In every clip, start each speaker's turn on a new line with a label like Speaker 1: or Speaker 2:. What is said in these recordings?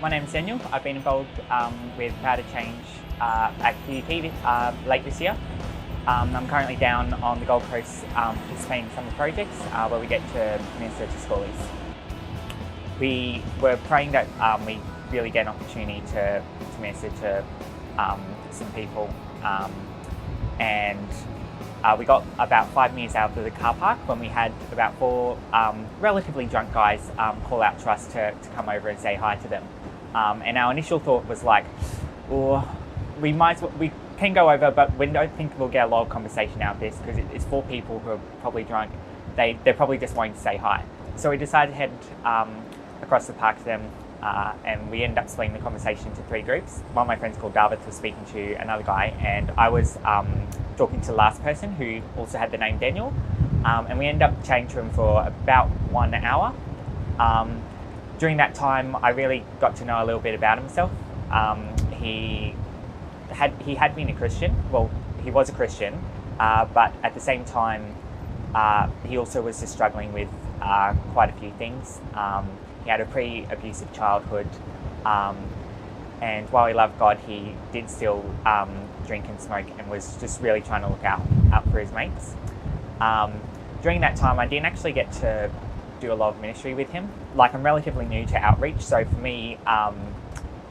Speaker 1: My name's Daniel. I've been involved with Paten activity late this year. I'm currently down on the Gold Coast participating in summer projects where we get to minister to schoolies. We were praying that we really get an opportunity to minister to some people, and we got about 5 minutes out of the car park when we had about 4 relatively drunk guys call out to us to come over and say hi to them. And our initial thought was like, well, we can go over, but we don't think we'll get a lot of conversation out of this because it's 4 people who are probably drunk. They're probably just wanting to say hi. So we decided to head across the park to them, and we ended up splitting the conversation into 3 groups. One of my friends called David was speaking to another guy, and I was talking to the last person who also had the name Daniel, and we ended up chatting to him for about 1 hour. During that time, I really got to know a little bit about himself. He had been a Christian. Well, he was a Christian, but at the same time, he also was just struggling with quite a few things. He had a pretty abusive childhood, and while he loved God, he did still drink and smoke and was just really trying to look out for his mates. During that time, I didn't actually get to do a lot of ministry with him. Like, I'm relatively new to outreach, so for me,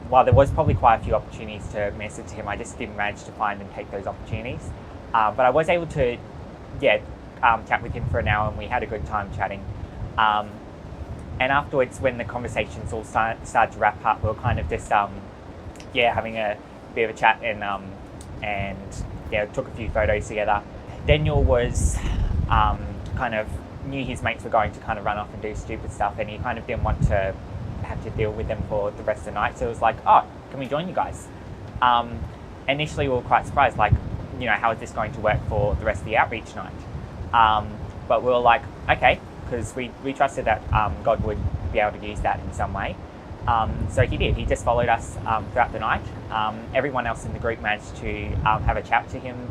Speaker 1: while there was probably quite a few opportunities to minister to him, I just didn't manage to find and take those opportunities. But I was able to, chat with him for an hour, and we had a good time chatting. And afterwards, when the conversations all started to wrap up, we were kind of just, having a bit of a chat and took a few photos together. Daniel was kind of knew his mates were going to kind of run off and do stupid stuff, and he kind of didn't want to have to deal with them for the rest of the night. So it was like, oh, can we join you guys? Initially, we were quite surprised, like, how is this going to work for the rest of the outreach night? But we were like, okay, because we trusted that God would be able to use that in some way. So he did. He just followed us throughout the night. Everyone else in the group managed to have a chat to him,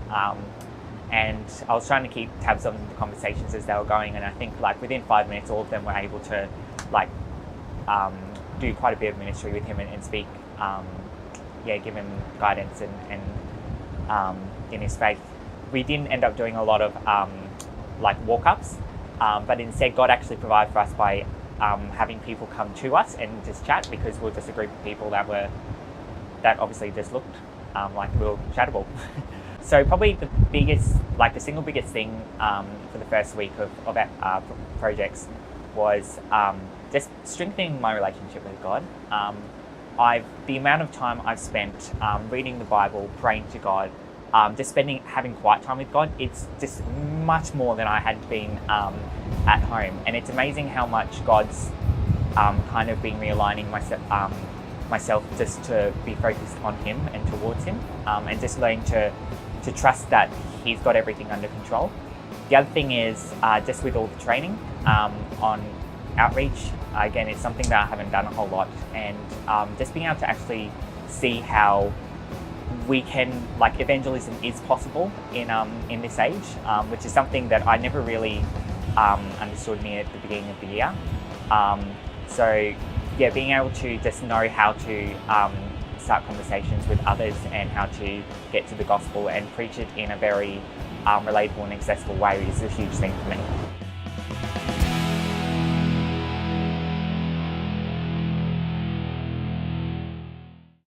Speaker 1: and I was trying to keep tabs on the conversations as they were going, and I think like within 5 minutes, all of them were able to do quite a bit of ministry with him and speak, give him guidance and in his faith. We didn't end up doing a lot of walk-ups, but instead God actually provided for us by having people come to us and just chat, because we were just a group of people that obviously just looked like we were chattable. So probably the single biggest thing for the first week of our projects was just strengthening my relationship with God. The amount of time I've spent reading the Bible, praying to God, just having quiet time with God, it's just much more than I had been at home. And it's amazing how much God's kind of been realigning myself just to be focused on Him and towards Him, and just learning to trust that He's got everything under control. The other thing is just with all the training on outreach, again, it's something that I haven't done a whole lot, and just being able to actually see how we can, evangelism is possible in this age, which is something that I never really understood near at the beginning of the year. Being able to just know how to start conversations with others and how to get to the gospel and preach it in a very relatable and accessible way is a huge thing for me.